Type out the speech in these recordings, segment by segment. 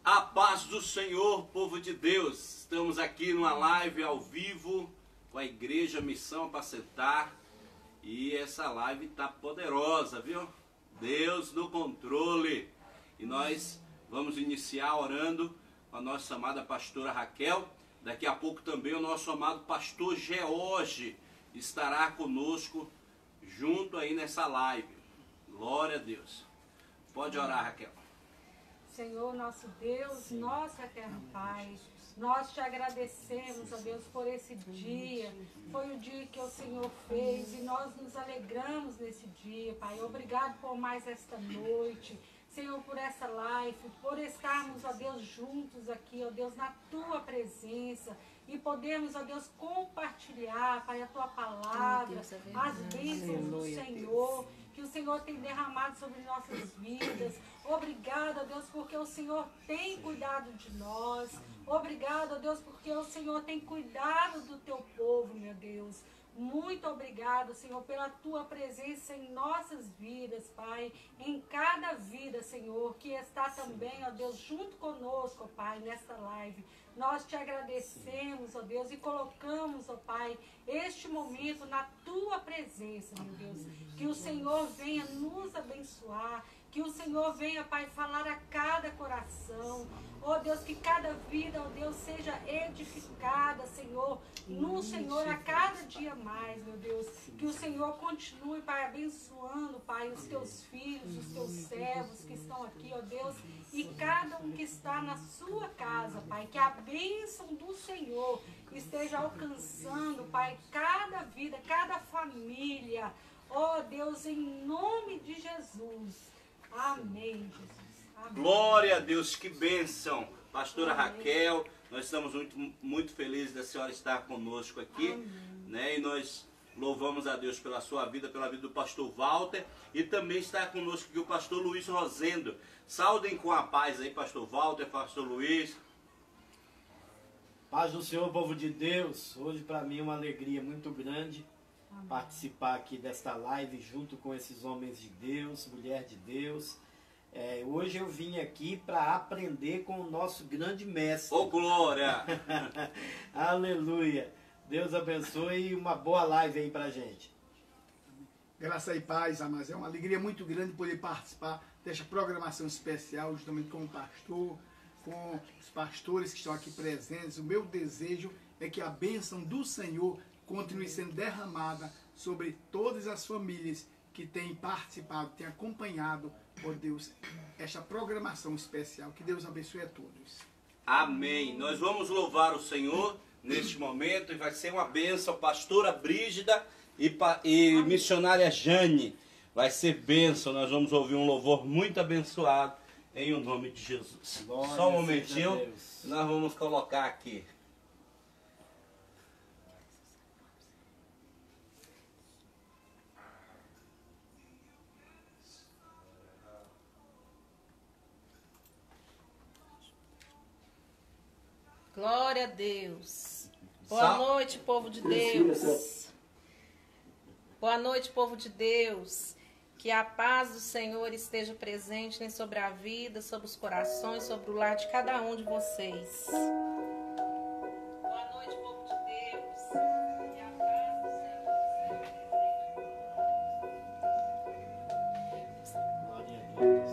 A paz do Senhor, povo de Deus. Estamos aqui numa live ao vivo com a Igreja Missão Apacentar. E essa live está poderosa, viu? Deus no controle. E nós vamos iniciar orando com a nossa amada pastora Raquel. Daqui a pouco também o nosso amado pastor George estará conosco junto aí nessa live. Glória a Deus. Pode orar, Raquel. Senhor, nosso Deus, nosso eterno Pai, nós te agradecemos, ó Deus, por esse dia. Foi o dia que o Senhor fez e nós nos alegramos nesse dia, Pai. Obrigado por mais esta noite. Senhor, por essa live, por estarmos, ó Deus, juntos aqui, ó Deus, na Tua presença. E podemos, ó Deus, compartilhar, Pai, a Tua palavra, as bênçãos do Senhor, que o Senhor tem derramado sobre nossas vidas. Obrigado, ó Deus, porque o Senhor tem cuidado de nós. Obrigado, ó Deus, porque o Senhor tem cuidado do Teu povo, meu Deus. Muito obrigado, Senhor, pela Tua presença em nossas vidas, Pai. Em cada vida, Senhor, que está também, ó Deus, junto conosco, ó Pai, nesta live. Nós te agradecemos, ó Deus, e colocamos, ó Pai, este momento na Tua presença, meu Deus. Que o Senhor venha nos abençoar, que o Senhor venha, Pai, falar a cada coração. Ó Deus, que cada vida, ó Deus, seja edificada, Senhor, no Senhor a cada dia mais, meu Deus. Que o Senhor continue, Pai, abençoando, Pai, os Teus filhos, os Teus servos que estão aqui, ó Deus, e cada um que está na sua casa, Pai. Que a bênção do Senhor esteja alcançando, Pai, cada vida, cada família. Ó Deus, em nome de Jesus. Amém, Jesus. Amém. Glória a Deus, que bênção. Pastora Raquel, nós estamos muito felizes da senhora estar conosco aqui, né? E nós louvamos a Deus pela sua vida, pela vida do pastor Walter, e também está conosco aqui o pastor Luiz Rosendo. Saudem com a paz aí, pastor Walter, pastor Luiz. Paz do Senhor, povo de Deus. Hoje para mim é uma alegria muito grande participar aqui desta live junto com esses homens de Deus, mulher de Deus. Hoje eu vim aqui para aprender com o nosso grande mestre. Ô, glória! Aleluia! Deus abençoe e uma boa live aí pra gente. Graça e paz, amados. É uma alegria muito grande poder participar desta programação especial, justamente com o pastor, com os pastores que estão aqui presentes. O meu desejo é que a bênção do Senhor continue sendo derramada sobre todas as famílias que têm participado, têm acompanhado, ó Deus, esta programação especial. Que Deus abençoe a todos. Amém. Nós vamos louvar o Senhor neste momento e vai ser uma bênção. Pastora Brígida e missionária Jane. Vai ser bênção. Nós vamos ouvir um louvor muito abençoado em o nome de Jesus. Glória Só um momentinho, seja Deus. nós vamos colocar aqui. Glória a Deus. Boa noite, povo de Deus. Boa noite, povo de Deus. Que a paz do Senhor esteja presente sobre a vida, sobre os corações, sobre o lar de cada um de vocês. Boa noite, povo de Deus. Que a paz do Senhor esteja presente. Glória a Deus.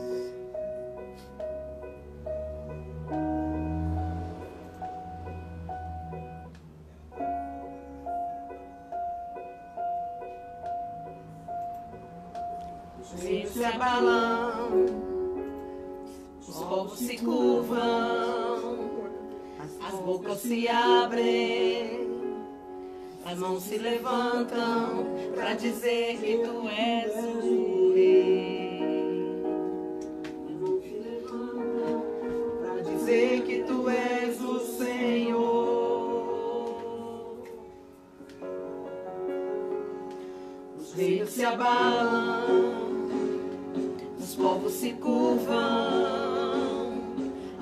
Se abalam, os povos se curvam, as bocas se abrem, as mãos se levantam para dizer que tu és o rei. As mãos se levantam para dizer que tu és o Senhor. Os rios se abalam, os povos se curvam,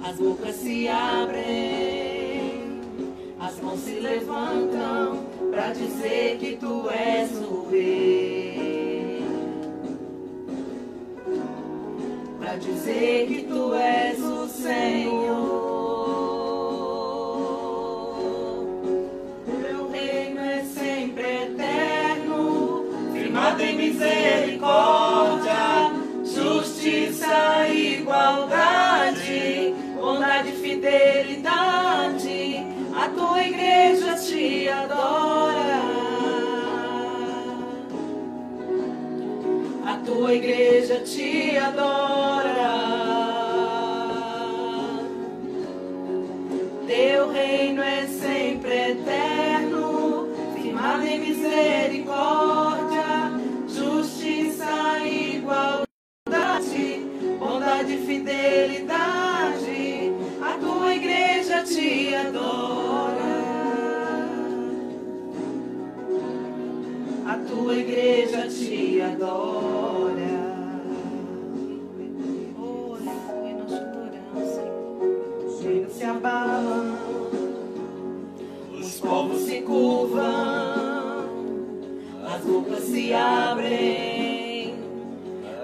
as bocas se abrem, as mãos se levantam para dizer que tu és o rei. Para dizer que tu és o Senhor. tua igreja te adora. Teu reino é sempre eterno, firmado em misericórdia, justiça e igualdade, bondade e fidelidade. A tua igreja te adora. A tua igreja te adora. Oh, aleluia, nós te adoramos, Senhor. Os reinos se abalam, os povos se curvam, as bocas se abrem,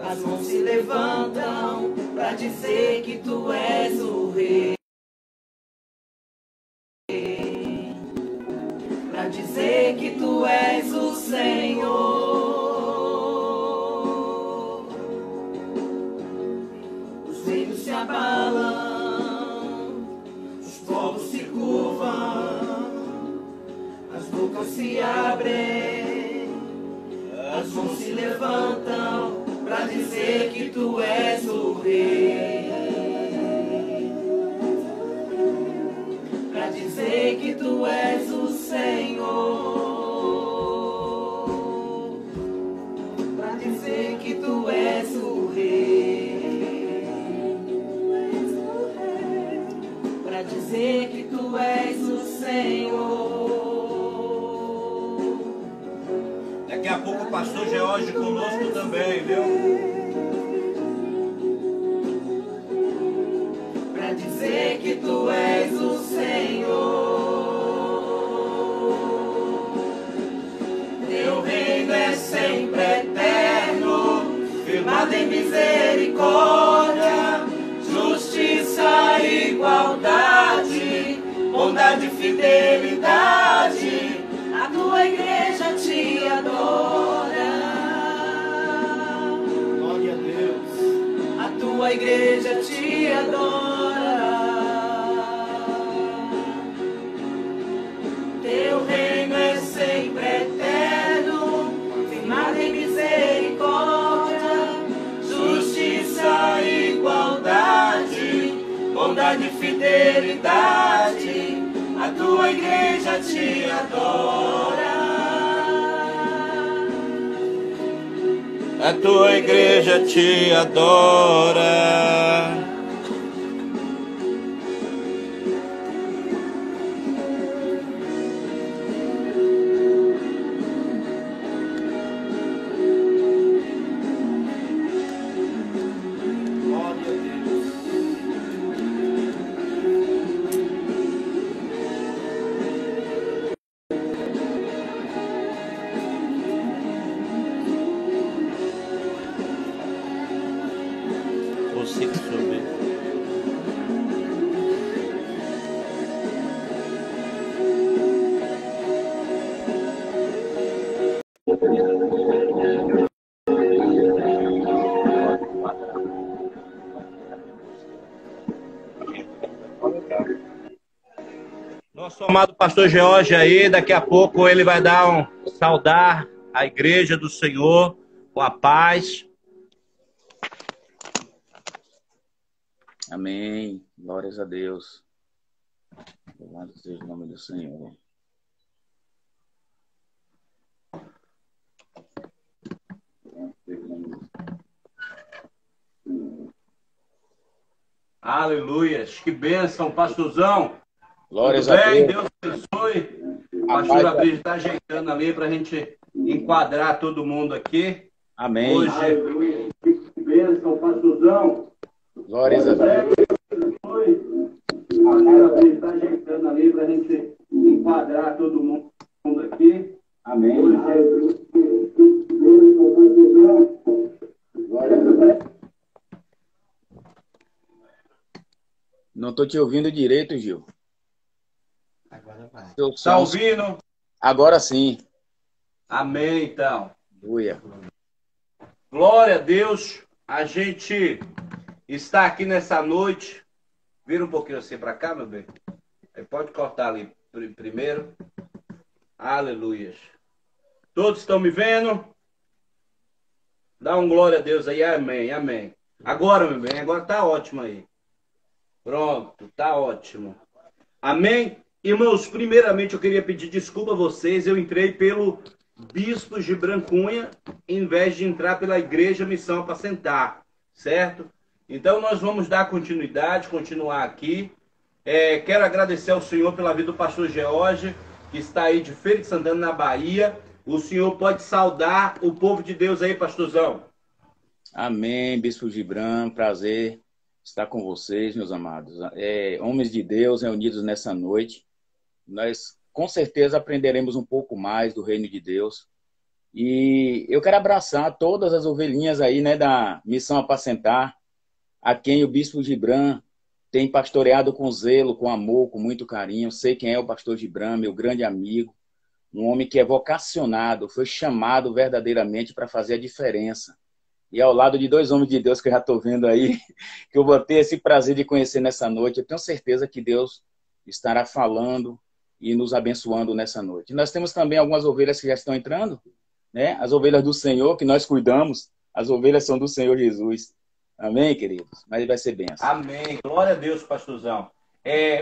as mãos se levantam para dizer que tu és o rei. Para dizer que tu és o Senhor. Os reinos se abalam, os povos se curvam, as bocas se abrem, as mãos se levantam para dizer que tu és o Rei. Para dizer que tu és o Senhor, para dizer que tu és o Rei, para dizer que tu és o Senhor. Daqui a pouco o pastor George conosco também, viu? Para dizer que tu és o Senhor. Teu reino é sempre eterno, firmado em misericórdia, justiça e igualdade, bondade e fidelidade. A tua igreja te adora. Glória a Deus. A tua igreja te adora. Teu reino é sempre eterno, firmado em misericórdia, justiça e igualdade, bondade e fidelidade. A tua igreja te adora. A tua igreja te adora. Glória a Deus. Você que souber. Nosso amado pastor George aí, daqui a pouco ele vai dar saudar a igreja do Senhor com a paz. Amém. Glórias a Deus. Louvado seja o nome do Senhor. Aleluias, que bênção, pastorzão. Glórias Tudo a bem? Deus. Deus abençoe. O A pastor paz- Abrígio está ajeitando ali para a gente enquadrar todo mundo aqui. Amém. Hoje, aleluia, que bênção, pastorzão. Glórias a Deus. O pastor Abrígio está ajeitando ali para a gente enquadrar todo mundo aqui. Amém. Hoje, Glórias a Deus. Não estou te ouvindo direito, Gil. Agora vai. Seu tá som- ouvindo? Agora sim. Amém, então. Aleluia. Glória a Deus. A gente está aqui nessa noite. Vira um pouquinho assim para cá, meu bem. Aí pode cortar ali primeiro. Aleluias. Todos estão me vendo? Dá um glória a Deus aí, amém, amém. Agora, meu bem, agora tá ótimo aí. Pronto, tá ótimo. Amém? Irmãos, primeiramente eu queria pedir desculpa a vocês, eu entrei pelo Bispo Gibran Cunha, em vez de entrar pela Igreja Missão Apacentar, certo? Então nós vamos dar continuidade, continuar aqui. Quero agradecer ao Senhor pela vida do pastor George, que está aí de Feira de Santana, na Bahia. O senhor pode saudar o povo de Deus aí, pastorzão. Amém, Bispo Gibran, prazer estar com vocês, meus amados. Homens de Deus reunidos nessa noite. Nós, com certeza, aprenderemos um pouco mais do reino de Deus. E eu quero abraçar todas as ovelhinhas aí, né, da Missão Apacentar, a quem o Bispo Gibran tem pastoreado com zelo, com amor, com muito carinho. Sei quem é o pastor Gibran, meu grande amigo. Um homem que é vocacionado, foi chamado verdadeiramente para fazer a diferença. E ao lado de dois homens de Deus que eu já estou vendo aí, que eu vou ter esse prazer de conhecer nessa noite, eu tenho certeza que Deus estará falando e nos abençoando nessa noite. Nós temos também algumas ovelhas que já estão entrando, né? As ovelhas do Senhor, que nós cuidamos, as ovelhas são do Senhor Jesus. Amém, queridos? Mas vai ser bênção. Amém. Glória a Deus, pastorzão.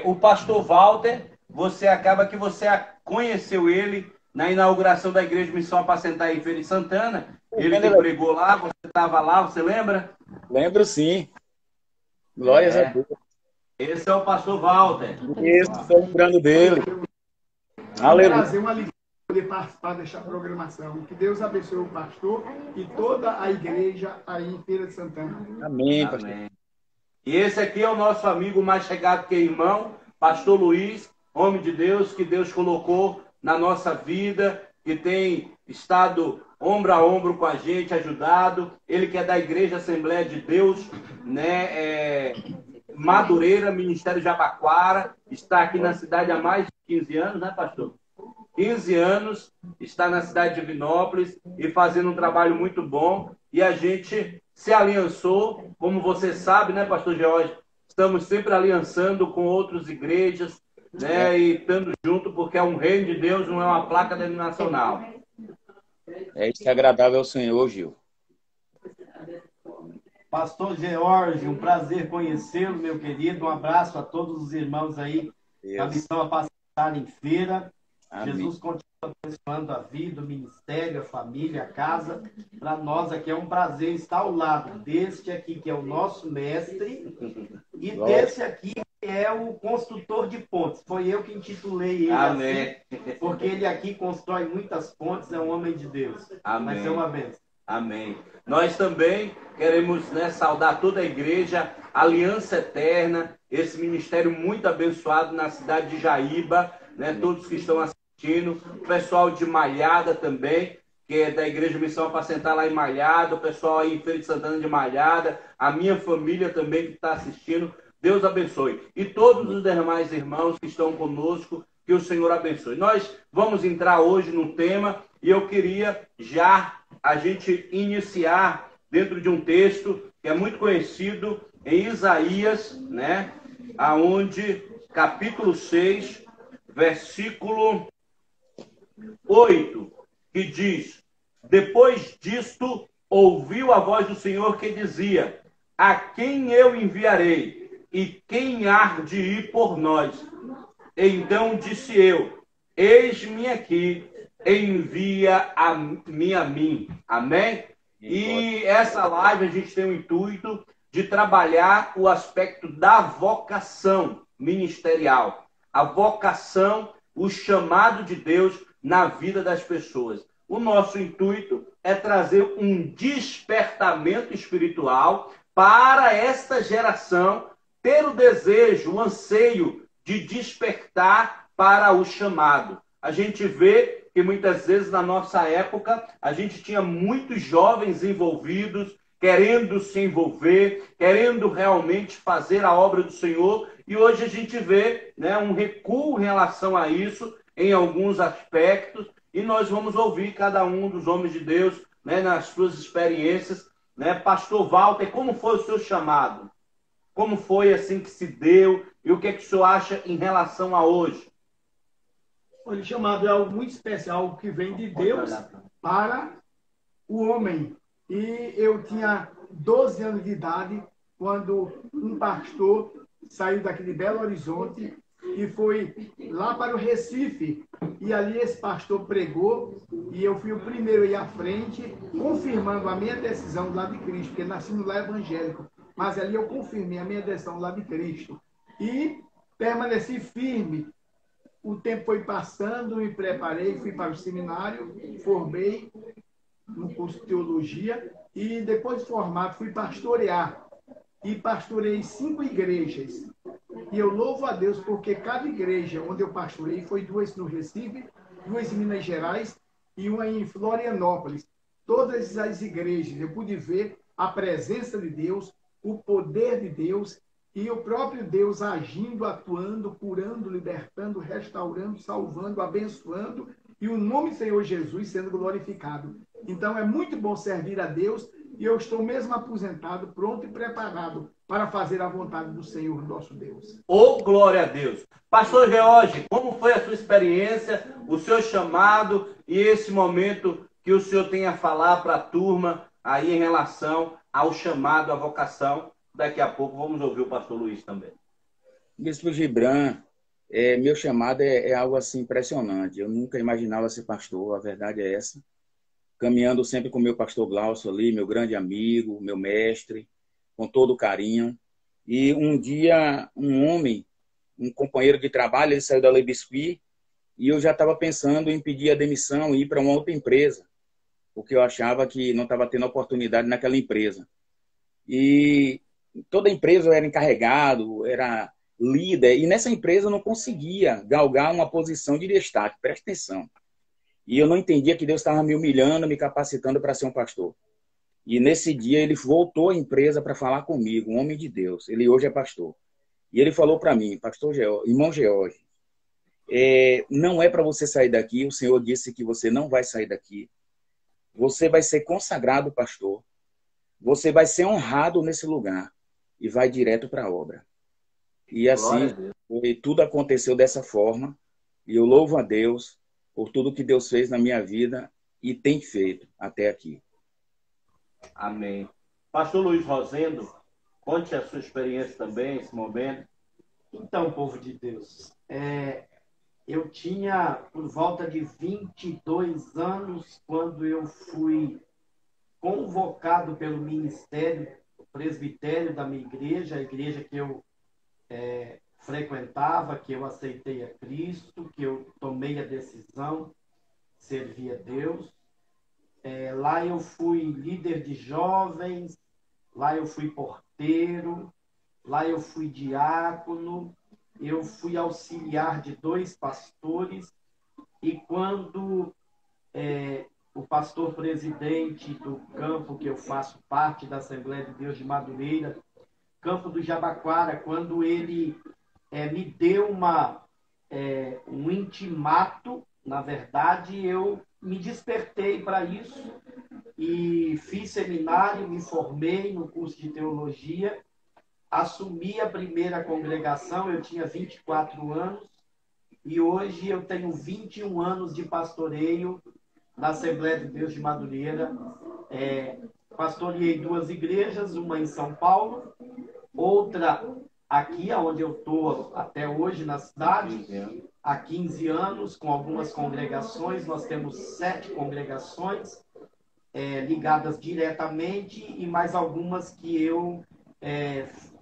O pastor Walter, você conheceu ele na inauguração da Igreja Missão Apacentar em Feira de Santana. Ele que pregou lá, você estava lá, você lembra? Lembro sim. Glórias a Deus. Esse é o pastor Walter. Isso, estou lembrando dele. Aleluia. Prazer, uma alegria poder participar desta programação. Que Deus abençoe o pastor e toda a igreja aí em Feira de Santana. Amém, pastor. Amém. E esse aqui é o nosso amigo mais chegado que irmão, pastor Luiz, homem de Deus, que Deus colocou na nossa vida, que tem estado ombro a ombro com a gente, ajudado. Ele que é da Igreja Assembleia de Deus, né? Madureira, Ministério Jabaquara, está aqui na cidade há mais de 15 anos, né, pastor? 15 anos, está na cidade de Divinópolis e fazendo um trabalho muito bom. E a gente se aliançou, como você sabe, né, pastor George? Estamos sempre aliançando com outras igrejas, né, e estando junto, porque é um reino de Deus, não é uma placa denominacional. Isso que é agradável ao Senhor, Gil. Pastor George, um prazer conhecê-lo, meu querido. Um abraço a todos os irmãos aí da Missão Apacentar em Feira. Amém. Jesus continua abençoando a vida, o ministério, a família, a casa. Para nós aqui é um prazer estar ao lado deste aqui, que é o nosso mestre, e desse aqui, que é o construtor de pontes. Foi eu que intitulei ele. Amém. Assim, porque ele aqui constrói muitas pontes, é um homem de Deus. Amém. Vai ser uma bênção. Amém. Nós também queremos, né, saudar toda a igreja, Aliança Eterna, esse ministério muito abençoado na cidade de Jaíba, né, todos que estão assistindo, o pessoal de Malhada também, que é da Igreja Missão Apacentar lá em Malhada, o pessoal aí em Feira de Santana de Malhada, a minha família também que está assistindo, Deus abençoe. E todos os demais irmãos que estão conosco, que o Senhor abençoe. Nós vamos entrar hoje no tema e eu queria já a gente iniciar dentro de um texto que é muito conhecido em Isaías, né? Aonde capítulo 6, versículo 8, que diz: depois disto ouviu a voz do Senhor que dizia: a quem eu enviarei e quem há de ir por nós? Então disse eu: eis-me aqui, envia-me a mim. Amém? E essa live a gente tem o intuito de trabalhar o aspecto da vocação ministerial. A vocação, o chamado de Deus na vida das pessoas. O nosso intuito é trazer um despertamento espiritual para esta geração ter o desejo, o anseio de despertar para o chamado. A gente vê que muitas vezes na nossa época a gente tinha muitos jovens envolvidos, querendo se envolver, querendo realmente fazer a obra do Senhor, e hoje a gente vê, né, um recuo em relação a isso em alguns aspectos, e nós vamos ouvir cada um dos homens de Deus, né, nas suas experiências, né? Pastor Walter, como foi o seu chamado? Como foi assim que se deu? E o que é que o senhor acha em relação a hoje? Olha, o chamado é algo muito especial, algo que vem de Deus para o homem. E eu tinha 12 anos de idade quando um pastor saiu daqui de Belo Horizonte e foi lá para o Recife. E ali esse pastor pregou e eu fui o primeiro a ir à frente, confirmando a minha decisão do lado de Cristo, porque nasci no lar evangélico. Mas ali eu confirmei a minha decisão do lado de Cristo. E permaneci firme. O tempo foi passando, me preparei, fui para o seminário, formei no curso de teologia e depois de formado fui pastorear. E pastorei 5 igrejas. E eu louvo a Deus porque cada igreja onde eu pastorei foi 2 no Recife, 2 em Minas Gerais e uma em Florianópolis. Todas as igrejas eu pude ver a presença de Deus, o poder de Deus e o próprio Deus agindo, atuando, curando, libertando, restaurando, salvando, abençoando e o nome do Senhor Jesus sendo glorificado. Então é muito bom servir a Deus e eu estou mesmo aposentado, pronto e preparado para fazer a vontade do Senhor, nosso Deus. Ô, glória a Deus. Pastor George, como foi a sua experiência, o seu chamado e esse momento que o senhor tem a falar para a turma aí em relação ao chamado, à vocação? Daqui a pouco vamos ouvir o pastor Luiz também. Bispo Gibran, meu chamado é algo assim impressionante. Eu nunca imaginava ser pastor, a verdade é essa. Caminhando sempre com o meu pastor Glaucio ali, meu grande amigo, meu mestre, com todo carinho. E um dia, um homem, um companheiro de trabalho, ele saiu da Lei Biscuit e eu já estava pensando em pedir a demissão e ir para uma outra empresa, porque eu achava que não estava tendo oportunidade naquela empresa. E toda empresa eu era encarregado, era líder, e nessa empresa eu não conseguia galgar uma posição de destaque, presta atenção. E eu não entendia que Deus estava me humilhando, me capacitando para ser um pastor. E nesse dia ele voltou à empresa para falar comigo, um homem de Deus. Ele hoje é pastor. E ele falou para mim, pastor George, irmão George, não é para você sair daqui, o Senhor disse que você não vai sair daqui. Você vai ser consagrado pastor. Você vai ser honrado nesse lugar e vai direto para a obra. E assim, tudo aconteceu dessa forma. E eu louvo a Deus por tudo que Deus fez na minha vida e tem feito até aqui. Amém. Pastor Luiz Rosendo, conte a sua experiência também, esse momento. Então, povo de Deus, eu tinha por volta de 22 anos quando eu fui convocado pelo ministério, o presbitério da minha igreja, a igreja que eu frequentava, que eu aceitei a Cristo, que eu tomei a decisão de servir a Deus. Lá eu fui líder de jovens, lá eu fui porteiro, lá eu fui diácono, eu fui auxiliar de 2 pastores, e quando o pastor presidente do campo que eu faço parte, da Assembleia de Deus de Madureira, Campo do Jabaquara, quando ele me deu um intimato, na verdade, eu me despertei para isso e fiz seminário, me formei no curso de teologia, assumi a primeira congregação, eu tinha 24 anos, e hoje eu tenho 21 anos de pastoreio na Assembleia de Deus de Madureira. Pastoreei 2 igrejas, uma em São Paulo, outra aqui, onde eu estou até hoje, na cidade, há 15 anos, com algumas congregações. Nós temos 7 congregações ligadas diretamente e mais algumas que eu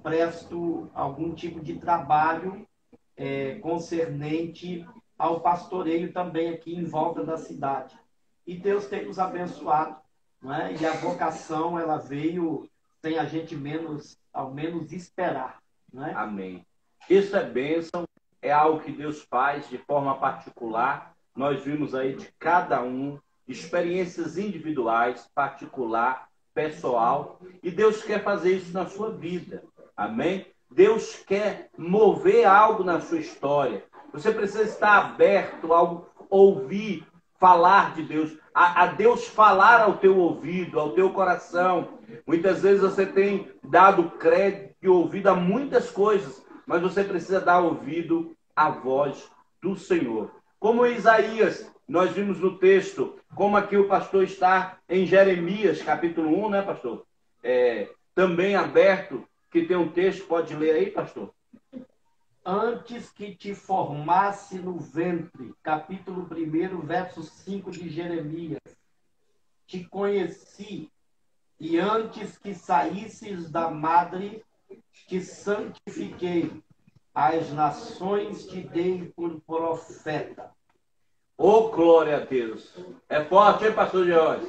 presto algum tipo de trabalho concernente ao pastoreio também aqui em volta da cidade. E Deus tem nos abençoado, não é? E a vocação, ela veio sem a gente ao menos esperar, não é? Amém. Isso é bênção, é algo que Deus faz de forma particular. Nós vimos aí de cada um experiências individuais, particular, pessoal, e Deus quer fazer isso na sua vida. Amém? Deus quer mover algo na sua história. Você precisa estar aberto a ouvir falar de Deus, a Deus falar ao teu ouvido, ao teu coração. Muitas vezes você tem dado crédito e ouvido a muitas coisas, mas você precisa dar ouvido à voz do Senhor. Como Isaías, nós vimos no texto, como aqui o pastor está em Jeremias, capítulo 1, né, pastor? Também aberto, que tem um texto, pode ler aí, pastor? Antes que te formasse no ventre, capítulo 1, verso 5 de Jeremias, te conheci, e antes que saísses da madre, te santifiquei, as nações te dei por profeta. Ô, glória a Deus! É forte, hein, pastor George?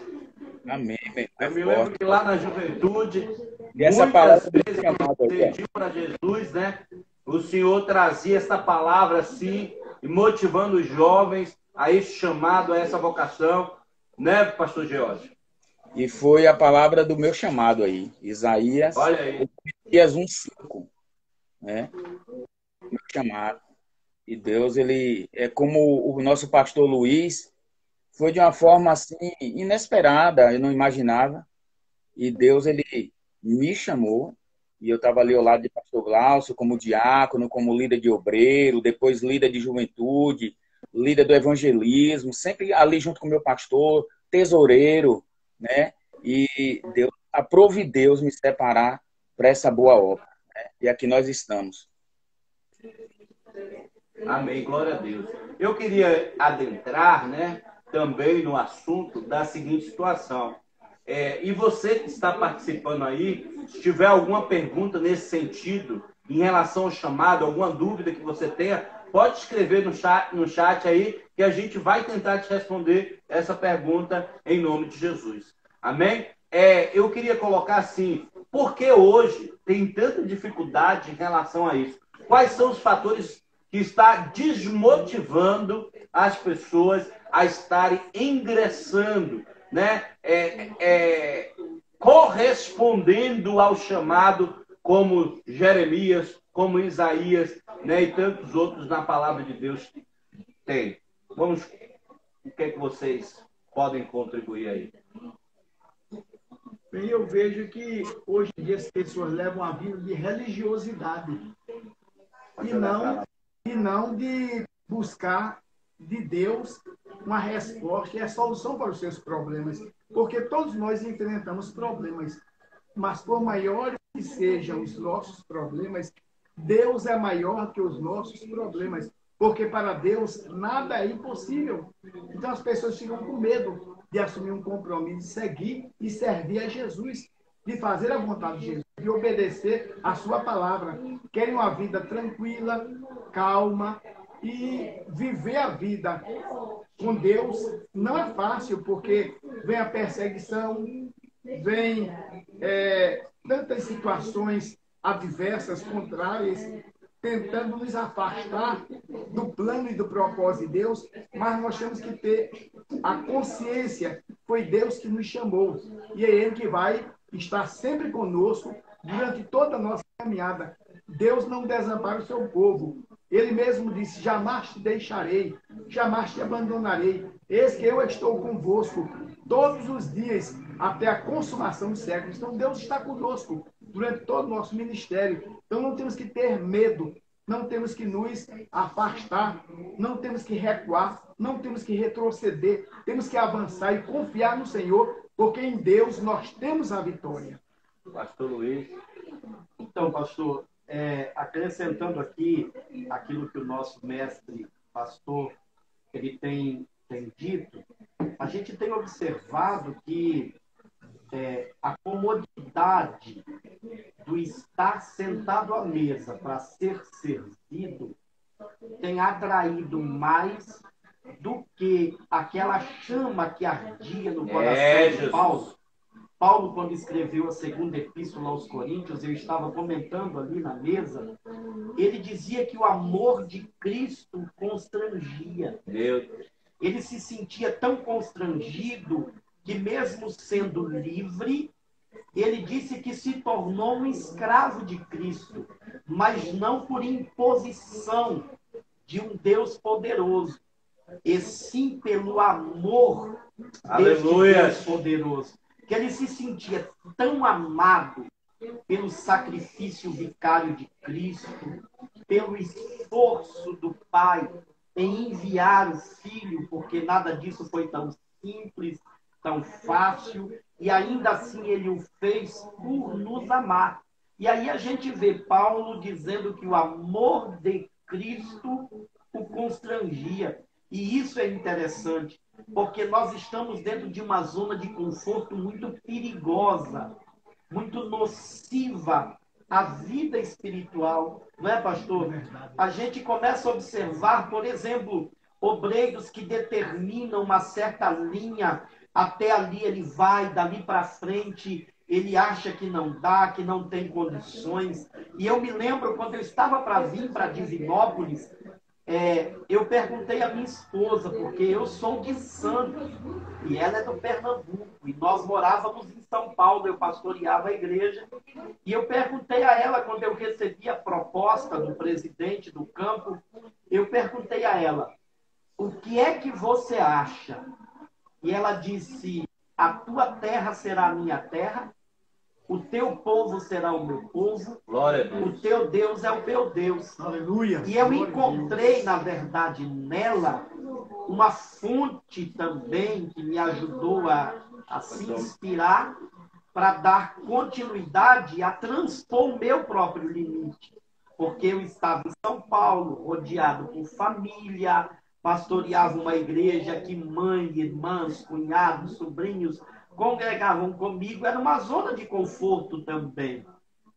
Amém. Eu me lembro que lá na juventude, E essa muitas palavra vezes, chamada quando aqui, pediu para Jesus, né? O Senhor trazia essa palavra assim, e motivando os jovens a esse chamado, a essa vocação, né, pastor George? e foi a palavra do meu chamado aí, Isaías, Olha aí. Isaías 1:5, né? Meu chamado. E Deus, ele é como o nosso pastor Luiz, foi de uma forma assim inesperada, eu não imaginava. E Deus, ele me chamou, e eu estava ali ao lado de pastor Glaucio, como diácono, como líder de obreiro, depois líder de juventude, líder do evangelismo, sempre ali junto com o meu pastor, tesoureiro, né? E Deus, aprove Deus me separar para essa boa obra, né? E aqui nós estamos. Amém, glória a Deus. Eu queria adentrar, né, também no assunto da seguinte situação. E você que está participando aí, se tiver alguma pergunta nesse sentido, em relação ao chamado, alguma dúvida que você tenha, pode escrever no chat aí, que a gente vai tentar te responder essa pergunta em nome de Jesus. Amém? Eu queria colocar assim, por que hoje tem tanta dificuldade em relação a isso? Quais são os fatores que está desmotivando as pessoas a estarem ingressando, né? Correspondendo ao chamado, como Jeremias, como Isaías, né? E tantos outros na palavra de Deus tem. O que é que vocês podem contribuir aí? Bem, eu vejo que hoje em dia as pessoas levam a vida de religiosidade e não de buscar de Deus uma resposta e a solução para os seus problemas. Porque todos nós enfrentamos problemas, mas por maiores que sejam os nossos problemas, Deus é maior que os nossos problemas. Porque para Deus nada é impossível. Então as pessoas ficam com medo de assumir um compromisso, de seguir e servir a Jesus, de fazer a vontade de Jesus, de obedecer a sua palavra. Querem uma vida tranquila, calma e viver a vida com Deus não é fácil, porque vem a perseguição, vem tantas situações adversas, contrárias, tentando nos afastar do plano e do propósito de Deus, mas nós temos que ter a consciência, foi Deus que nos chamou, e é Ele que vai estar sempre conosco durante toda a nossa caminhada. Deus não desampara o seu povo. Ele mesmo disse, jamais te deixarei, jamais te abandonarei. Eis que eu estou convosco todos os dias, até a consumação dos séculos. Então Deus está conosco durante todo o nosso ministério. Então não temos que ter medo, não temos que nos afastar, não temos que recuar, não temos que retroceder, temos que avançar e confiar no Senhor, porque em Deus nós temos a vitória. Pastor Luiz. Então, pastor, acrescentando aqui aquilo que o nosso mestre, pastor, ele tem dito, a gente tem observado que a comodidade do estar sentado à mesa para ser servido tem atraído mais do que aquela chama que ardia no coração de Paulo. Paulo, quando escreveu a segunda epístola aos Coríntios, eu estava comentando ali na mesa, ele dizia que o amor de Cristo constrangia. Ele se sentia tão constrangido que, mesmo sendo livre, ele disse que se tornou um escravo de Cristo, mas não por imposição de um Deus poderoso, e sim pelo amor deste Deus poderoso. Que ele se sentia tão amado pelo sacrifício vicário de Cristo, pelo esforço do Pai em enviar o Filho, porque nada disso foi tão simples, tão fácil, e ainda assim ele o fez por nos amar. E aí a gente vê Paulo dizendo que o amor de Cristo o constrangia. E isso é interessante, porque nós estamos dentro de uma zona de conforto muito perigosa, muito nociva à vida espiritual, não é, pastor? A gente começa a observar, por exemplo, obreiros que determinam uma certa linha, até ali ele vai, dali para frente ele acha que não dá, que não tem condições. E eu me lembro, quando eu estava para vir para Divinópolis, eu perguntei à minha esposa, porque eu sou de Santos e ela é do Pernambuco, e nós morávamos em São Paulo, eu pastoreava a igreja, e eu perguntei a ela, quando eu recebi a proposta do presidente do campo, eu perguntei a ela, o que é que você acha? E ela disse, a tua terra será a minha terra, o teu povo será o meu povo, o teu Deus é o meu Deus. Aleluia. E eu encontrei, na verdade, nela, uma fonte também que me ajudou a se inspirar para dar continuidade a transpor o meu próprio limite. Porque eu estava em São Paulo, rodeado por família, pastoreava uma igreja que mãe, irmãs, cunhados, sobrinhos congregavam comigo, era uma zona de conforto também,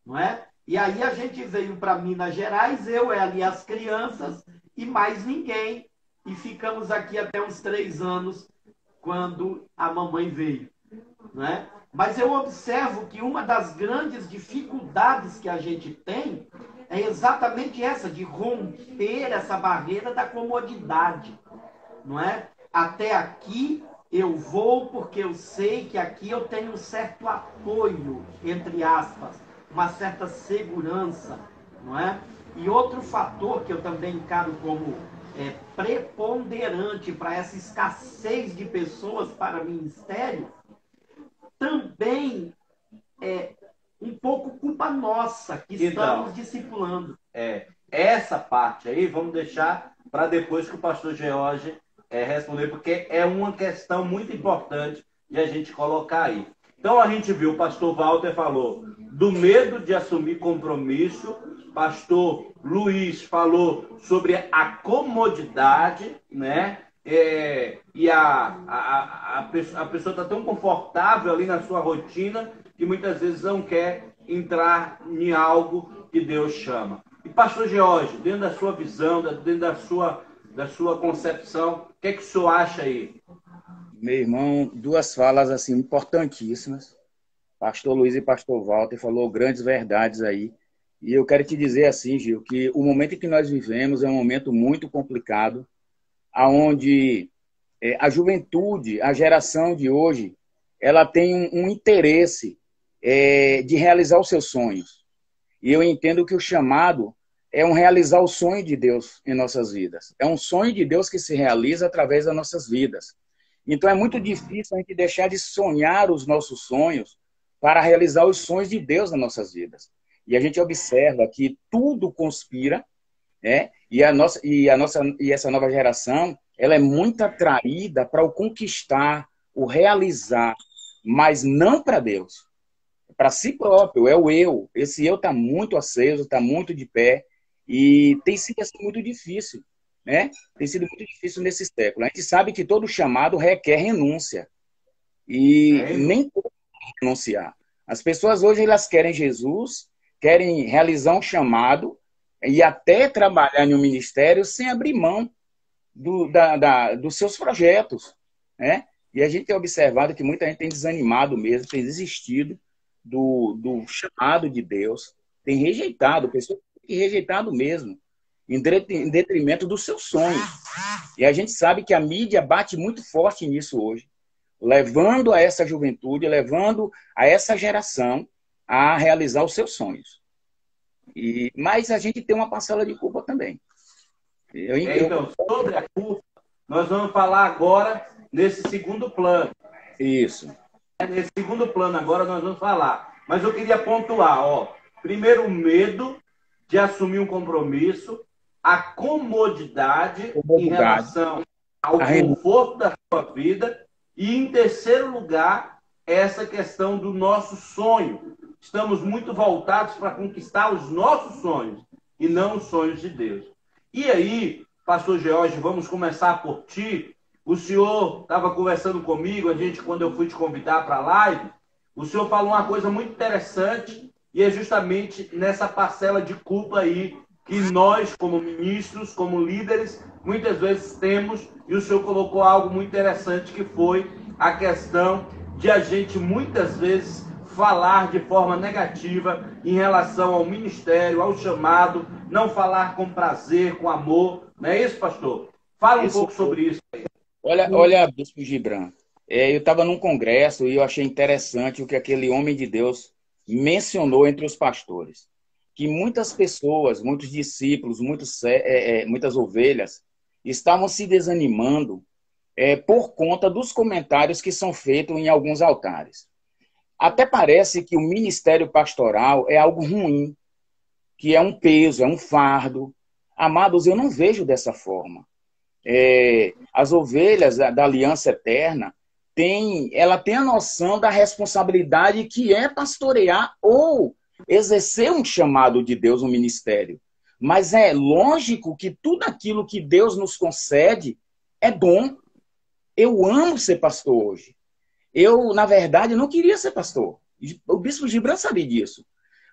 não é? E aí a gente veio para Minas Gerais, eu, ela e as crianças, e mais ninguém, e ficamos aqui até uns 3 anos, quando a mamãe veio, não é? Mas eu observo que uma das grandes dificuldades que a gente tem é exatamente essa, de romper essa barreira da comodidade, não é? Até aqui eu vou porque eu sei que aqui eu tenho um certo apoio, entre aspas, uma certa segurança, não é? E outro fator que eu também encaro como preponderante para essa escassez de pessoas para ministério, também é um pouco culpa nossa que estamos discipulando. Essa parte aí vamos deixar para depois que o pastor George responder, porque é uma questão muito importante de a gente colocar aí. Então a gente viu, o pastor Walter falou do medo de assumir compromisso, pastor Luiz falou sobre a comodidade, né? E a pessoa está tão confortável ali na sua rotina que muitas vezes não quer entrar em algo que Deus chama. E pastor George, dentro da sua visão, dentro da sua concepção, o que é que o senhor acha aí? Meu irmão, 2 falas assim importantíssimas. Pastor Luiz e pastor Walter falou grandes verdades aí. E eu quero te dizer assim, Gil, que o momento em que nós vivemos é um momento muito complicado, onde a juventude, a geração de hoje, ela tem um interesse de realizar os seus sonhos. E eu entendo que o chamado é realizar o sonho de Deus em nossas vidas. É um sonho de Deus que se realiza através das nossas vidas. Então é muito difícil a gente deixar de sonhar os nossos sonhos para realizar os sonhos de Deus nas nossas vidas. E a gente observa que tudo conspira, e essa nova geração, ela é muito atraída para o conquistar, o realizar, mas não para Deus. Para si próprio, é o eu. Esse eu está muito aceso, está muito de pé, e tem sido assim, muito difícil, né? Tem sido muito difícil nesse século. A gente sabe que todo chamado requer renúncia. E nem todo renunciar. As pessoas hoje elas querem Jesus, querem realizar um chamado e até trabalhar em um ministério sem abrir mão dos seus projetos, né? E a gente tem observado que muita gente tem desanimado mesmo, tem desistido do chamado de Deus, tem rejeitado, pessoas têm rejeitado mesmo, em detrimento dos seus sonhos. E a gente sabe que a mídia bate muito forte nisso hoje, levando a essa juventude, levando a essa geração a realizar os seus sonhos. Mas a gente tem uma parcela de culpa também. Então, sobre a culpa, nós vamos falar agora nesse segundo plano. Isso. Nesse segundo plano agora nós vamos falar. Mas eu queria pontuar, primeiro o medo de assumir um compromisso, a comodidade em relação ao conforto da sua vida. E, em terceiro lugar, essa questão do nosso sonho. Estamos muito voltados para conquistar os nossos sonhos e não os sonhos de Deus. E aí, pastor George, vamos começar por ti. O senhor estava conversando comigo, quando eu fui te convidar para a live, o senhor falou uma coisa muito interessante, e é justamente nessa parcela de culpa aí que nós, como ministros, como líderes, muitas vezes temos, e o senhor colocou algo muito interessante, que foi a questão de a gente, muitas vezes, falar de forma negativa em relação ao ministério, ao chamado, não falar com prazer, com amor. Não é isso, pastor? Fala um pouco sobre isso. Olha, Bispo Gibran, eu estava num congresso e eu achei interessante o que aquele homem de Deus mencionou entre os pastores. Que muitas pessoas, muitos discípulos, muitas ovelhas estavam se desanimando por conta dos comentários que são feitos em alguns altares. Até parece que o ministério pastoral é algo ruim, que é um peso, é um fardo. Amados, eu não vejo dessa forma. As ovelhas da Aliança Eterna, ela tem a noção da responsabilidade que é pastorear ou exercer um chamado de Deus, um ministério. Mas é lógico que tudo aquilo que Deus nos concede é bom. Eu amo ser pastor hoje. Eu, na verdade, não queria ser pastor. O Bispo Gibran sabe disso.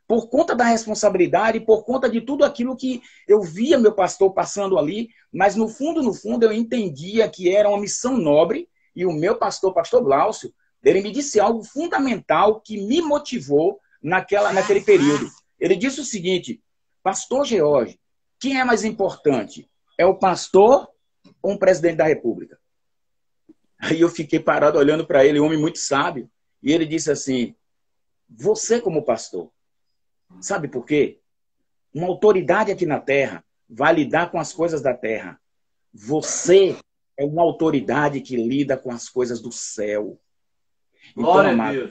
Por conta da responsabilidade, por conta de tudo aquilo que eu via meu pastor passando ali, mas no fundo, eu entendia que era uma missão nobre, e o meu pastor Glaucio, ele me disse algo fundamental que me motivou naquele período. Ele disse o seguinte: pastor George, quem é mais importante? É o pastor ou um presidente da República? Aí eu fiquei parado olhando para ele, um homem muito sábio, e ele disse assim: você como pastor, sabe por quê? Uma autoridade aqui na terra vai lidar com as coisas da terra. Você é uma autoridade que lida com as coisas do céu. Glória então, a Deus.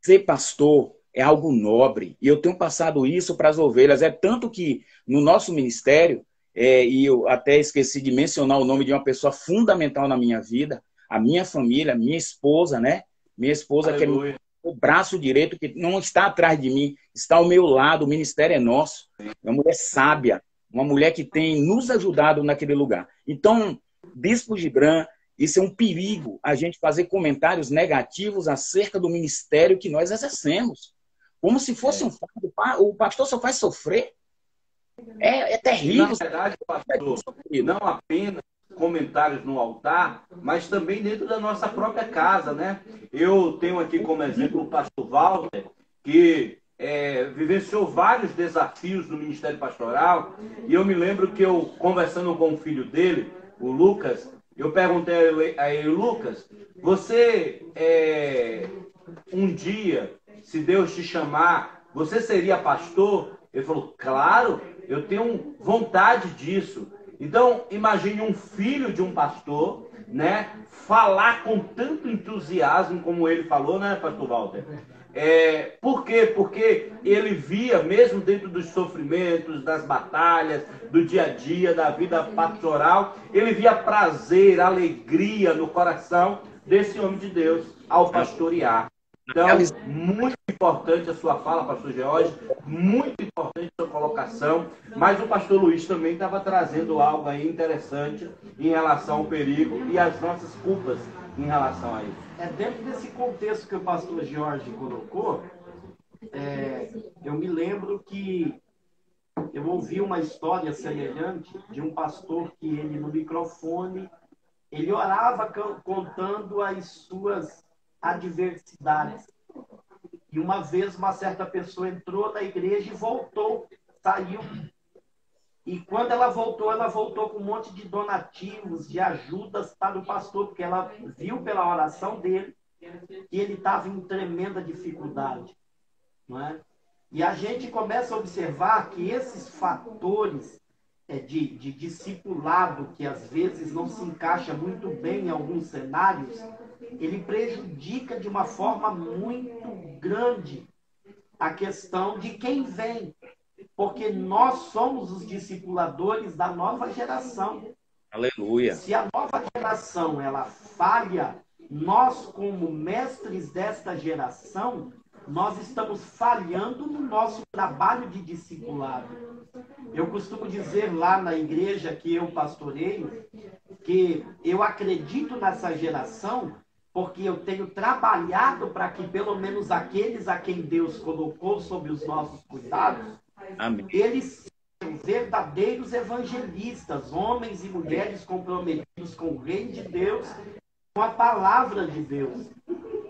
Ser pastor é algo nobre. E eu tenho passado isso para as ovelhas. É tanto que no nosso ministério, e eu até esqueci de mencionar o nome de uma pessoa fundamental na minha vida, a minha família, minha esposa, né? Minha esposa, aleluia, que é o braço direito, que não está atrás de mim, está ao meu lado, o ministério é nosso. É uma mulher sábia, uma mulher que tem nos ajudado naquele lugar. Então, Bispo Gibran, isso é um perigo, a gente fazer comentários negativos acerca do ministério que nós exercemos. Como se fosse um fardo. O pastor só faz sofrer. É terrível. Na verdade, pastor, não apenas comentários no altar, mas também dentro da nossa própria casa, né? Eu tenho aqui como exemplo o pastor Walter, que vivenciou vários desafios no ministério pastoral, e eu me lembro que eu, conversando com o filho dele, o Lucas, eu perguntei a ele: Lucas, você um dia, se Deus te chamar, você seria pastor? Ele falou: claro, eu tenho vontade disso. Então, imagine um filho de um pastor, né, falar com tanto entusiasmo como ele falou, né, pastor Walter? Por quê? Porque ele via, mesmo dentro dos sofrimentos, das batalhas, do dia a dia, da vida pastoral, ele via prazer, alegria no coração desse homem de Deus ao pastorear. Então, muito importante a sua fala, pastor George, muito importante a sua colocação, mas o pastor Luiz também estava trazendo algo aí interessante em relação ao perigo e as nossas culpas em relação a isso. Dentro desse contexto que o pastor George colocou, eu me lembro que eu ouvi uma história semelhante de um pastor que ele, no microfone, ele orava contando as suas adversidades. E uma vez uma certa pessoa entrou na igreja e voltou, saiu. E quando ela voltou com um monte de donativos, de ajudas para o pastor, porque ela viu pela oração dele que ele estava em tremenda dificuldade. Não é? E a gente começa a observar que esses fatores de discipulado, que às vezes não se encaixa muito bem em alguns cenários, ele prejudica de uma forma muito grande a questão de quem vem. porque nós somos os discipuladores da nova geração. Aleluia. Se a nova geração ela falha, nós como mestres desta geração, nós estamos falhando no nosso trabalho de discipulado. Eu costumo dizer lá na igreja que eu pastoreio, que eu acredito nessa geração porque eu tenho trabalhado para que pelo menos aqueles a quem Deus colocou sob os nossos cuidados, Amém. eles sejam verdadeiros evangelistas, homens e mulheres comprometidos com o reino de Deus, com a palavra de Deus.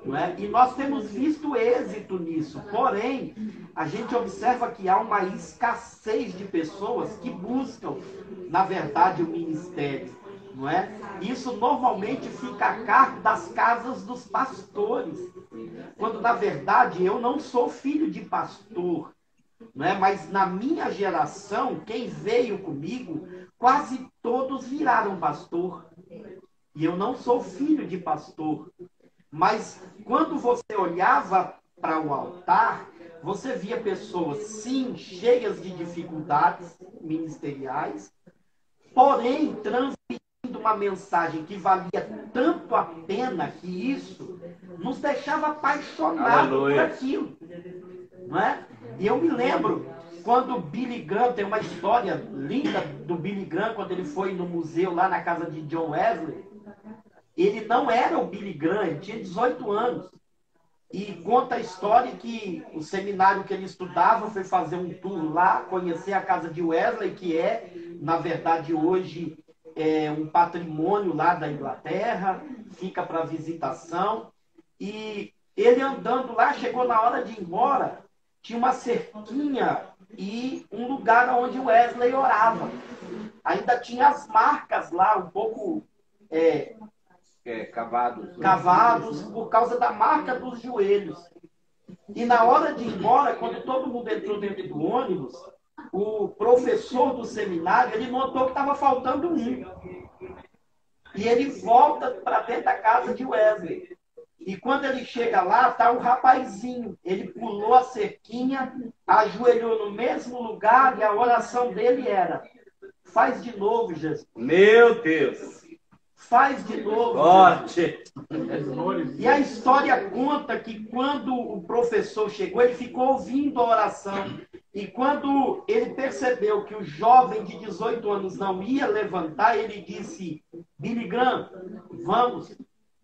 Não é? E nós temos visto êxito nisso. Porém, a gente observa que há uma escassez de pessoas que buscam, na verdade, o ministério. Não é? Isso normalmente fica a cargo das casas dos pastores. Quando, na verdade, eu não sou filho de pastor. Não é? Mas na minha geração, quem veio comigo, quase todos viraram pastor. E eu não sou filho de pastor. Mas quando você olhava para o altar, você via pessoas, sim, cheias de dificuldades ministeriais, porém transmitindo uma mensagem que valia tanto a pena que isso nos deixava apaixonados por aquilo. Não é? E eu me lembro quando Billy Graham, tem uma história linda do Billy Graham, quando ele foi no museu lá na casa de John Wesley. Ele não era o Billy Graham, ele tinha 18 anos. E conta a história que o seminário que ele estudava foi fazer um tour lá, conhecer a casa de Wesley, que é, na verdade, hoje um patrimônio lá da Inglaterra, fica para visitação. E ele andando lá, chegou na hora de ir embora, tinha uma cerquinha e um lugar onde Wesley orava. Ainda tinha as marcas lá, um pouco... cavados por causa da marca dos joelhos. E na hora de ir embora, quando todo mundo entrou dentro do ônibus, o professor do seminário, ele notou que estava faltando um. E ele volta para dentro da casa de Wesley. E quando ele chega lá, está um rapazinho. Ele pulou a cerquinha, ajoelhou no mesmo lugar e a oração dele era: faz de novo, Jesus. Meu Deus! Faz de novo. Forte! E a história conta que quando o professor chegou, ele ficou ouvindo a oração. E quando ele percebeu que o jovem de 18 anos não ia levantar, ele disse: Billy Graham, vamos,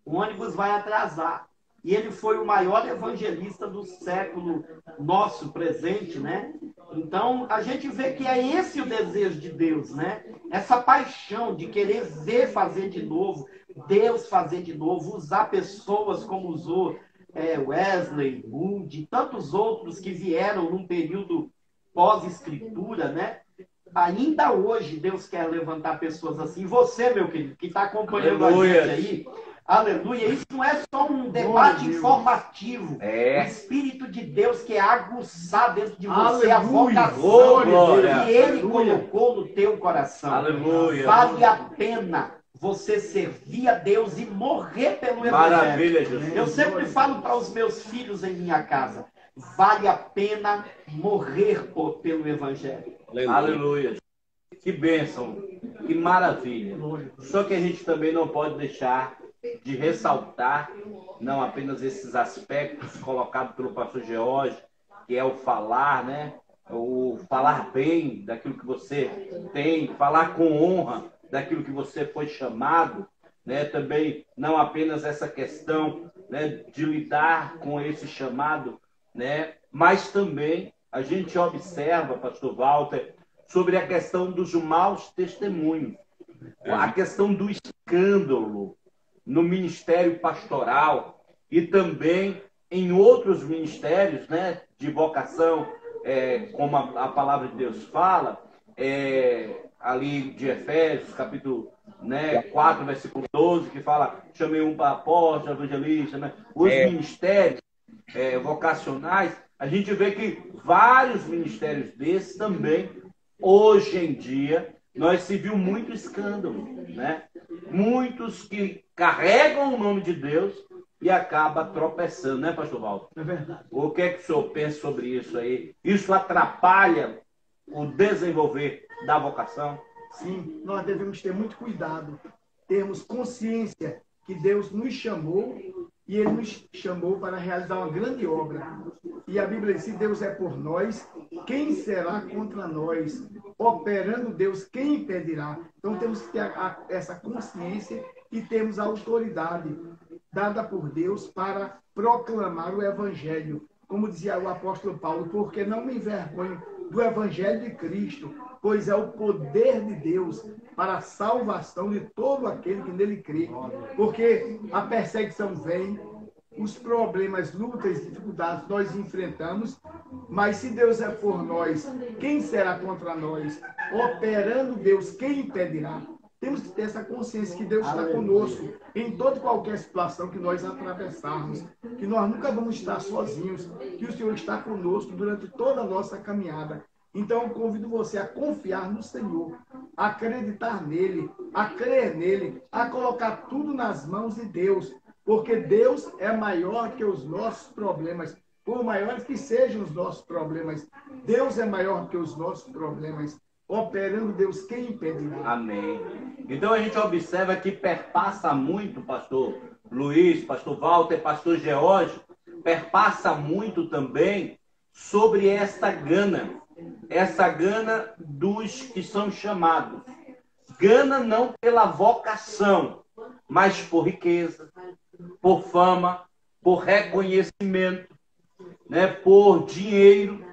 o ônibus vai atrasar. E ele foi o maior evangelista do século nosso presente, né? Então, a gente vê que é esse o desejo de Deus, né? Essa paixão de querer ver fazer de novo, Deus fazer de novo, usar pessoas como usou Wesley, Moody, e tantos outros que vieram num período pós-escritura, né? Ainda hoje Deus quer levantar pessoas assim. Você, meu querido, que está acompanhando Aleluia. A gente aí, aleluia, isso não é só um debate informativo. O Espírito de Deus quer aguçar dentro de você a vocação que Ele colocou no teu coração. Aleluia. Vale a pena você servir a Deus e morrer pelo Evangelho. Maravilha, Jesus. Eu sempre falo para os meus filhos em minha casa: vale a pena morrer pelo Evangelho. Aleluia. Que bênção, que maravilha. Só que a gente também não pode deixar de ressaltar não apenas esses aspectos colocados pelo pastor George, que é o falar, né? O falar bem daquilo que você tem, falar com honra daquilo que você foi chamado, né? Também não apenas essa questão, né, de lidar com esse chamado, né? Mas também a gente observa, pastor Walter, sobre a questão dos maus testemunhos, a questão do escândalo no ministério pastoral e também em outros ministérios, né, de vocação, como a palavra de Deus fala, ali de Efésios, capítulo 4, versículo 12, que fala: chamei um para apóstolo, evangelista, né? Os ministérios vocacionais, a gente vê que vários ministérios desses também, hoje em dia, nós se viu muito escândalo, né? Muitos que carregam o nome de Deus e acaba tropeçando, né, pastor Walter? É verdade. O que é que o senhor pensa sobre isso aí? Isso atrapalha o desenvolver da vocação? Sim, nós devemos ter muito cuidado, termos consciência que Deus nos chamou e Ele nos chamou para realizar uma grande obra. E a Bíblia diz, se Deus é por nós, quem será contra nós? Operando Deus, quem impedirá? Então temos que ter essa consciência e temos a autoridade dada por Deus para proclamar o Evangelho. Como dizia o apóstolo Paulo, porque não me envergonho do Evangelho de Cristo, pois é o poder de Deus para a salvação de todo aquele que nele crê. Porque a perseguição vem, os problemas, lutas, dificuldades nós enfrentamos, mas se Deus é por nós, quem será contra nós? Operando Deus, quem impedirá? Temos que ter essa consciência que Deus está conosco em toda e qualquer situação que nós atravessarmos, que nós nunca vamos estar sozinhos, que o Senhor está conosco durante toda a nossa caminhada. Então eu convido você a confiar no Senhor, a acreditar nele, a crer nele, a colocar tudo nas mãos de Deus, porque Deus é maior que os nossos problemas, por maiores que sejam os nossos problemas. Deus é maior que os nossos problemas. Operando Deus, quem impedirá? Amém. Então a gente observa que perpassa muito, pastor Luiz, pastor Walter, pastor Geórgio, perpassa muito também sobre essa gana dos que são chamados. Gana não pela vocação, mas por riqueza, por fama, por reconhecimento, né, por dinheiro,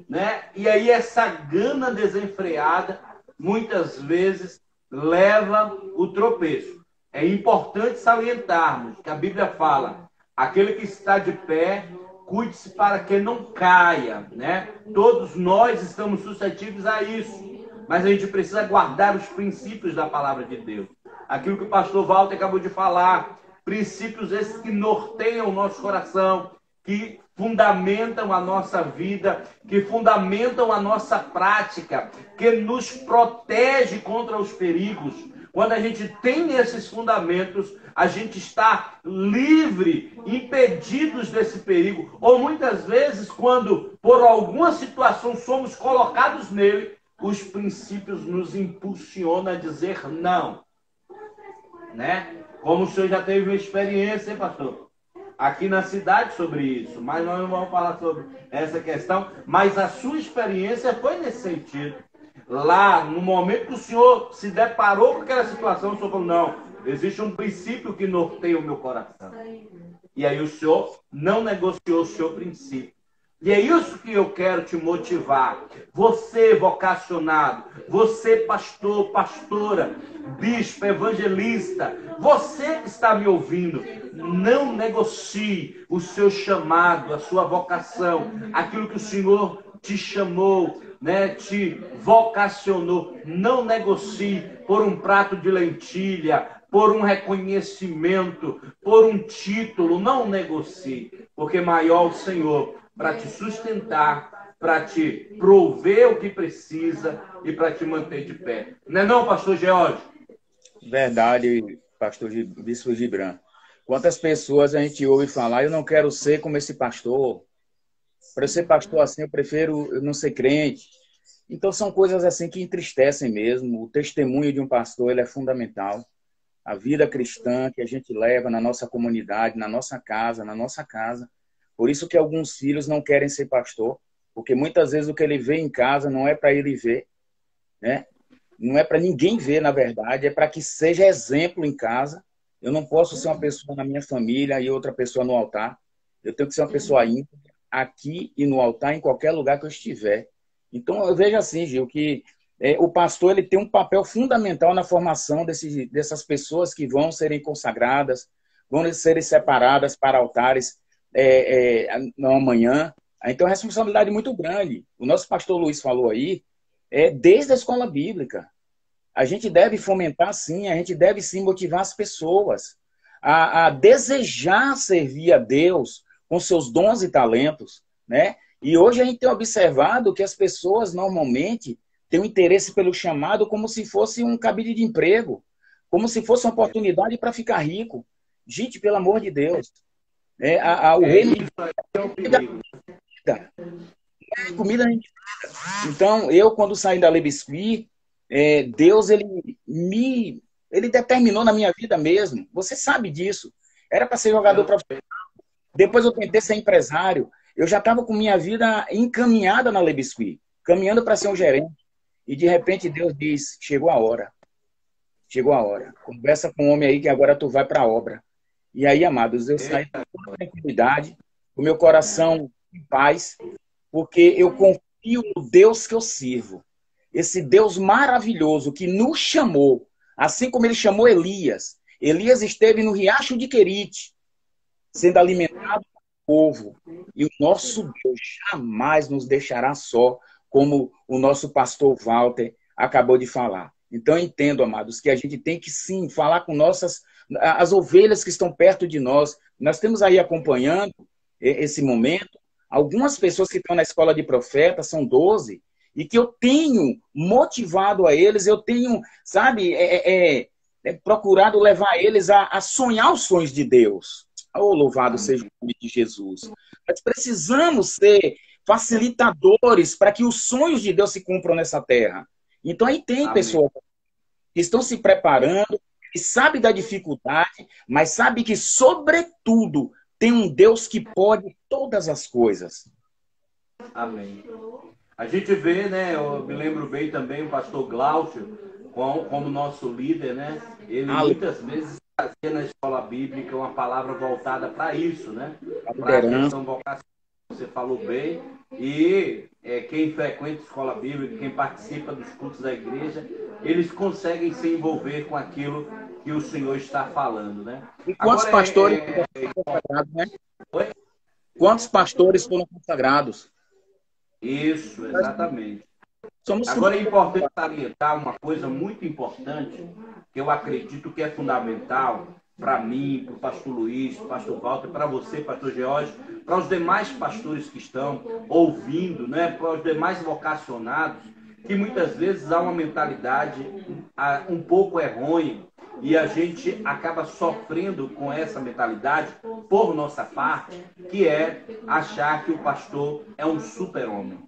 né? E aí essa gana desenfreada muitas vezes leva o tropeço. É importante salientarmos que a Bíblia fala: aquele que está de pé, cuide-se para que não caia, né? Todos nós estamos suscetíveis a isso, mas a gente precisa guardar os princípios da palavra de Deus. Aquilo que o pastor Walter acabou de falar, princípios esses que norteiam o nosso coração, que fundamentam a nossa vida, que fundamentam a nossa prática, que nos protege contra os perigos. Quando a gente tem esses fundamentos, a gente está livre, impedidos desse perigo. Ou muitas vezes, quando por alguma situação somos colocados nele, os princípios nos impulsionam a dizer não. Né? Como o senhor já teve uma experiência, hein, pastor? Aqui na cidade sobre isso, mas nós não vamos falar sobre essa questão, mas a sua experiência foi nesse sentido. Lá, no momento que o senhor se deparou com aquela situação, o senhor falou, não, existe um princípio que norteia o meu coração. E aí o senhor não negociou o seu princípio. E é isso que eu quero te motivar. Você vocacionado, você pastor, pastora, bispo, evangelista, você que está me ouvindo, não negocie o seu chamado, a sua vocação, aquilo que o Senhor te chamou, né, te vocacionou. Não negocie por um prato de lentilha, por um reconhecimento, por um título. Não negocie, porque maior o Senhor para te sustentar, para te prover o que precisa e para te manter de pé. Não é não, pastor Geórgio? Verdade, pastor Bispo Gibran. Quantas pessoas a gente ouve falar, eu não quero ser como esse pastor. Para ser pastor assim, eu prefiro não ser crente. Então são coisas assim que entristecem mesmo. O testemunho de um pastor, ele é fundamental. A vida cristã que a gente leva na nossa comunidade, na nossa casa. Por isso que alguns filhos não querem ser pastor, porque muitas vezes o que ele vê em casa não é para ele ver, né? Não é para ninguém ver, na verdade, é para que seja exemplo em casa. Eu não posso ser uma pessoa na minha família e outra pessoa no altar. Eu tenho que ser uma pessoa íntegra, aqui e no altar, em qualquer lugar que eu estiver. Então, eu vejo assim, Gil, que o pastor ele tem um papel fundamental na formação dessas pessoas que vão serem consagradas, vão serem separadas para altares no amanhã. Então, é uma responsabilidade muito grande. O nosso pastor Luiz falou aí, desde a escola bíblica. A gente deve fomentar, sim, a gente deve, sim, motivar as pessoas a desejar servir a Deus com seus dons e talentos, né? E hoje a gente tem observado que as pessoas, normalmente, têm um interesse pelo chamado como se fosse um cabide de emprego, como se fosse uma oportunidade para ficar rico. Gente, pelo amor de Deus. O reino de comida a gente Então, eu, quando saí da Le Biscuit, Deus, ele determinou na minha vida mesmo. Você sabe disso. Era para ser jogador profissional. Depois eu tentei ser empresário. Eu já estava com minha vida encaminhada na Le Biscuit, caminhando para ser um gerente. E, de repente, Deus diz, chegou a hora. Chegou a hora. Conversa com o homem aí que agora tu vai para a obra. E aí, amados, eu saí com toda tranquilidade, com meu coração em paz, porque eu confio no Deus que eu sirvo. Esse Deus maravilhoso que nos chamou, assim como ele chamou Elias. Elias esteve no riacho de Querite, sendo alimentado pelo povo. E o nosso Deus jamais nos deixará só, como o nosso pastor Walter acabou de falar. Então, eu entendo, amados, que a gente tem que, sim, falar com as ovelhas que estão perto de nós. Nós temos aí acompanhando esse momento algumas pessoas que estão na escola de profetas, são 12, e que eu tenho motivado a eles, eu tenho, sabe, procurado levar eles a sonhar os sonhos de Deus. Oh, louvado seja o nome de Jesus. Nós precisamos ser facilitadores para que os sonhos de Deus se cumpram nessa terra. Então, aí tem pessoas que estão se preparando, que sabem da dificuldade, mas sabem que, sobretudo, tem um Deus que pode todas as coisas. Amém. A gente vê, né, eu me lembro bem também o pastor Glaucio, como nosso líder, né? Ele muitas vezes trazia na escola bíblica uma palavra voltada para isso, né? Para a questão vocacional, você falou bem. E quem frequenta a escola bíblica, quem participa dos cultos da igreja, eles conseguem se envolver com aquilo que o Senhor está falando, né? E quantos pastores foram consagrados, né? Oi? Quantos pastores foram consagrados? Isso, exatamente. Somos Agora é importante salientar uma coisa muito importante, que eu acredito que é fundamental para mim, para o pastor Luiz, para o pastor Walter, para você, pastor George, para os demais pastores que estão ouvindo, né, para os demais vocacionados, que muitas vezes há uma mentalidade um pouco errônea e a gente acaba sofrendo com essa mentalidade por nossa parte, que é achar que o pastor é um super-homem,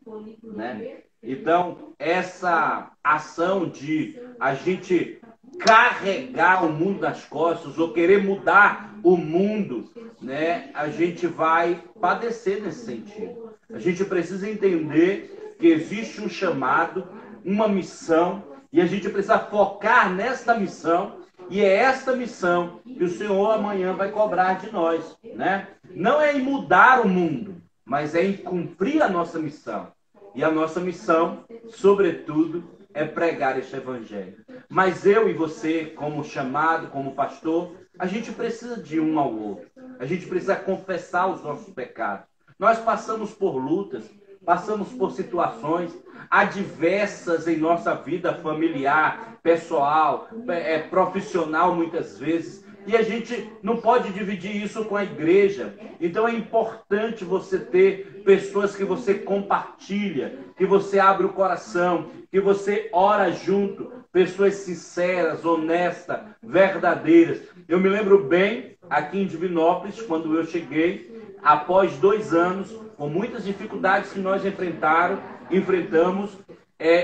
né? Então, essa ação de a gente carregar o mundo nas costas ou querer mudar o mundo, né, a gente vai padecer nesse sentido. A gente precisa entender que existe um chamado, uma missão, e a gente precisa focar nesta missão, e é esta missão que o Senhor amanhã vai cobrar de nós, né? Não é em mudar o mundo, mas é em cumprir a nossa missão. E a nossa missão, sobretudo, é pregar este evangelho. Mas eu e você, como chamado, como pastor, a gente precisa de um ao outro. A gente precisa confessar os nossos pecados. Nós passamos por lutas, passamos por situações adversas em nossa vida familiar, pessoal, profissional muitas vezes. E a gente não pode dividir isso com a igreja. Então é importante você ter pessoas que você compartilha, que você abre o coração, que você ora junto, pessoas sinceras, honestas, verdadeiras. Eu me lembro bem, aqui em Divinópolis, quando eu cheguei, após 2 anos, com muitas dificuldades que nós enfrentamos,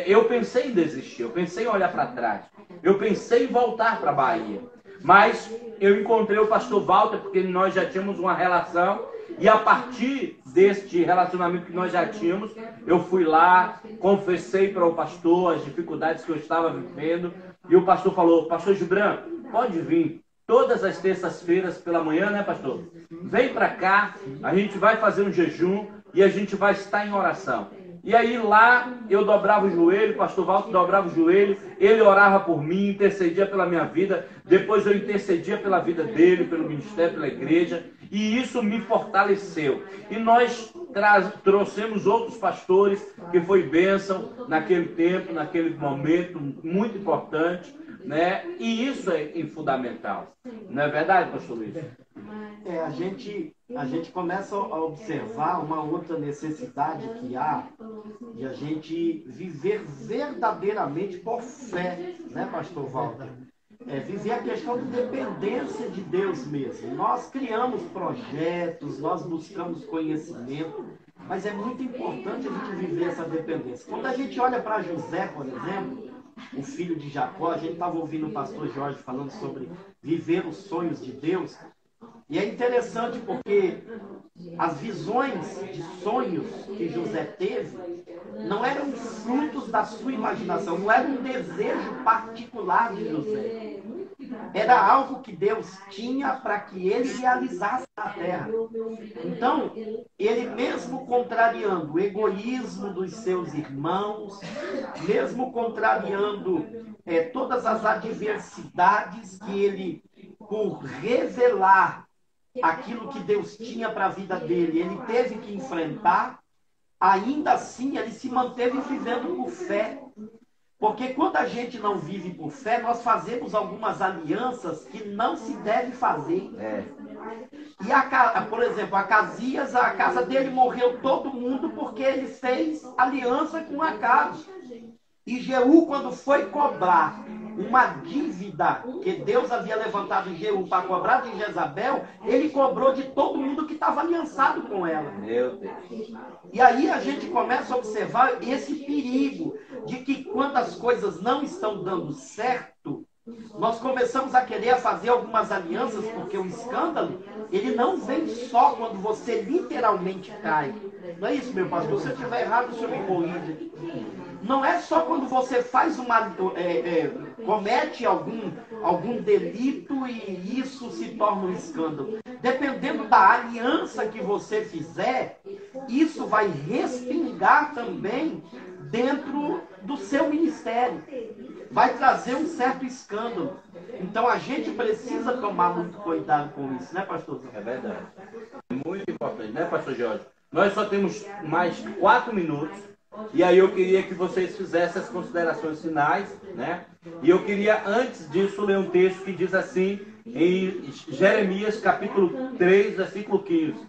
eu pensei em desistir, eu pensei em olhar para trás, eu pensei em voltar para a Bahia. Mas eu encontrei o pastor Walter, porque nós já tínhamos uma relação, e a partir deste relacionamento que nós já tínhamos, eu fui lá, confessei para o pastor as dificuldades que eu estava vivendo, e o pastor falou: pastor Gibran, pode vir todas as terças-feiras pela manhã, né, pastor? Vem para cá, a gente vai fazer um jejum e a gente vai estar em oração. E aí lá eu dobrava o joelho, o pastor Walter dobrava o joelho, ele orava por mim, intercedia pela minha vida, depois eu intercedia pela vida dele, pelo ministério, pela igreja, e isso me fortaleceu. E nós trouxemos outros pastores, que foi bênção naquele tempo, naquele momento, muito importante, né? E isso é fundamental. Não é verdade, pastor Luiz? A gente começa a observar uma outra necessidade que há de a gente viver verdadeiramente por fé, né, pastor Walter? Viver a questão de dependência de Deus mesmo. Nós criamos projetos, nós buscamos conhecimento, mas é muito importante a gente viver essa dependência. Quando a gente olha para José, por exemplo, o filho de Jacó, a gente estava ouvindo o pastor Jorge falando sobre viver os sonhos de Deus, e é interessante porque as visões de sonhos que José teve não eram frutos da sua imaginação, não era um desejo particular de José. Era algo que Deus tinha para que ele realizasse na terra. Então, ele mesmo contrariando o egoísmo dos seus irmãos, mesmo contrariando todas as adversidades que ele, por revelar aquilo que Deus tinha para a vida dele, ele teve que enfrentar, ainda assim ele se manteve vivendo por fé. Porque quando a gente não vive por fé, nós fazemos algumas alianças que não se deve fazer. E, por exemplo, Acasias, a casa dele morreu todo mundo porque ele fez aliança com Acabe. E Jeú, quando foi cobrar uma dívida que Deus havia levantado em Jeú para cobrar de Jezabel, ele cobrou de todo mundo que estava aliançado com ela. Meu Deus. E aí a gente começa a observar esse perigo de que quando as coisas não estão dando certo, nós começamos a querer fazer algumas alianças, porque o escândalo, ele não vem só quando você literalmente cai. Não é isso, meu pastor? Se eu estiver errado, o senhor me corrige. Não é só quando você faz comete algum delito e isso se torna um escândalo. Dependendo da aliança que você fizer, isso vai respingar também dentro do seu ministério. Vai trazer um certo escândalo. Então a gente precisa tomar muito cuidado com isso, né, pastorzão? É verdade. Muito importante, né, pastor Jorge? Nós só temos mais 4 minutos. E aí eu queria que vocês fizessem as considerações finais, né? E eu queria, antes disso, ler um texto que diz assim, em Jeremias, capítulo 3, versículo 15.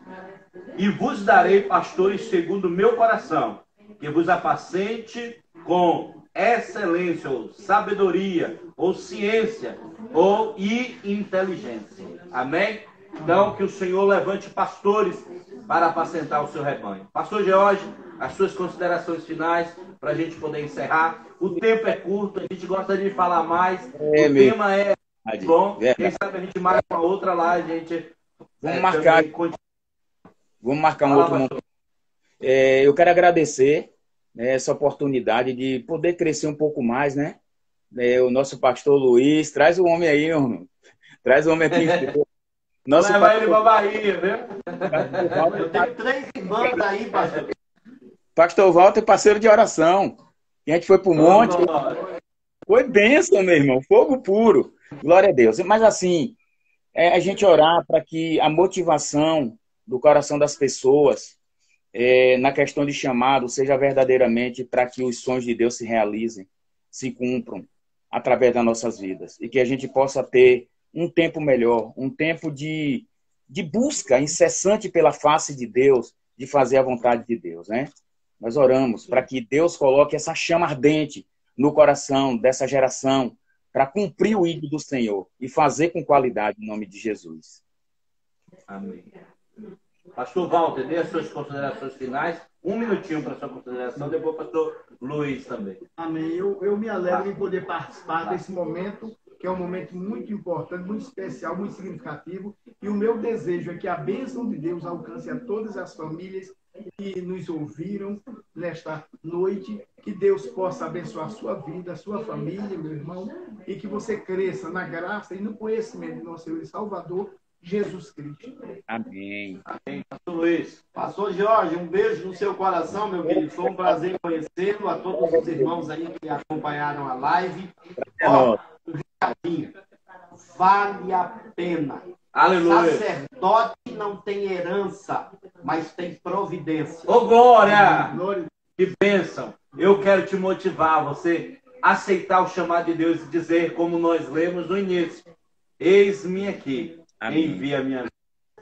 E vos darei pastores segundo o meu coração, que vos apacente com excelência, ou sabedoria, ou ciência, ou inteligência. Amém? Então, que o Senhor levante pastores para apacentar o seu rebanho. Pastor Jorge, as suas considerações finais para a gente poder encerrar. O tempo é curto, a gente gostaria de falar mais. O tema é bom. Quem sabe a gente marca uma outra live, a gente... Vamos marcar um outro momento. Eu quero agradecer, né, essa oportunidade de poder crescer um pouco mais, né? O nosso pastor Luiz, traz o homem aí, irmão. Traz o homem aqui. Leva ele pra Bahia, viu? Eu tenho 3 irmãos aí, pastor. Pastor Walter é parceiro de oração. E a gente foi pro monte. Foi bênção, meu irmão. Fogo puro. Glória a Deus. Mas assim, a gente orar para que a motivação do coração das pessoas na questão de chamado seja verdadeiramente para que os sonhos de Deus se realizem, se cumpram através das nossas vidas. E que a gente possa ter um tempo melhor, um tempo de busca incessante pela face de Deus, de fazer a vontade de Deus, né? Nós oramos para que Deus coloque essa chama ardente no coração dessa geração para cumprir o ídolo do Senhor e fazer com qualidade em nome de Jesus. Amém. Pastor Walter, dê as suas considerações finais. 1 minutinho para sua consideração, depois o pastor Luiz também. Amém. Eu me alegro em poder participar desse momento, que é um momento muito importante, muito especial, muito significativo. E o meu desejo é que a bênção de Deus alcance a todas as famílias que nos ouviram nesta noite, que Deus possa abençoar a sua vida, a sua família, meu irmão, e que você cresça na graça e no conhecimento de nosso Senhor e Salvador, Jesus Cristo. Amém. Amém. Pastor Luiz. Pastor Jorge, um beijo no seu coração, meu querido. Foi um prazer conhecê-lo, a todos os irmãos aí que acompanharam a live. Ó, um recadinho. Vale a pena. Aleluia. Sacerdote não tem herança, mas tem providência. Ô, glória! Que bênção! Eu quero te motivar a você aceitar o chamado de Deus e dizer, como nós lemos no início: eis-me aqui, envia-me a mim.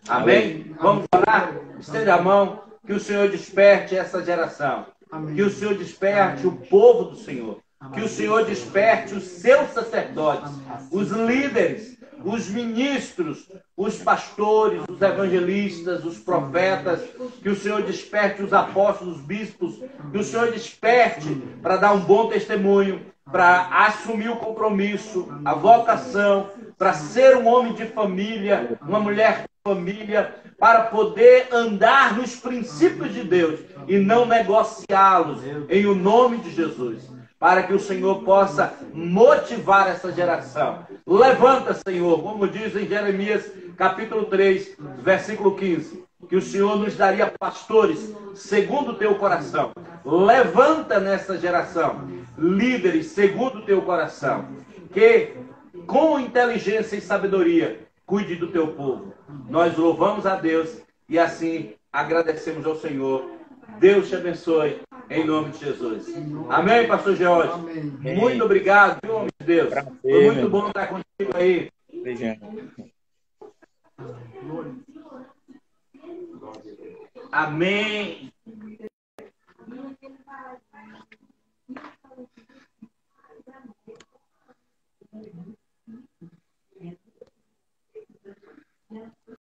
Amém? Vamos orar? Estenda a mão, que o Senhor desperte essa geração. Amém. Que o Senhor desperte o povo do Senhor. Amém. Que o Senhor desperte os seus sacerdotes, os líderes, os ministros, os pastores, os evangelistas, os profetas, que o Senhor desperte os apóstolos, os bispos, que o Senhor desperte para dar um bom testemunho, para assumir o compromisso, a vocação, para ser um homem de família, uma mulher de família, para poder andar nos princípios de Deus e não negociá-los em o nome de Jesus, para que o Senhor possa motivar essa geração. Levanta, Senhor, como diz em Jeremias capítulo 3, versículo 15, que o Senhor nos daria pastores segundo o teu coração. Levanta nessa geração líderes segundo o teu coração, que com inteligência e sabedoria cuide do teu povo. Nós louvamos a Deus e assim agradecemos ao Senhor. Deus te abençoe, em nome de Jesus. Amém, pastor George? Amém. Muito obrigado, viu, homem de Deus? Foi muito bom estar contigo aí. Amém.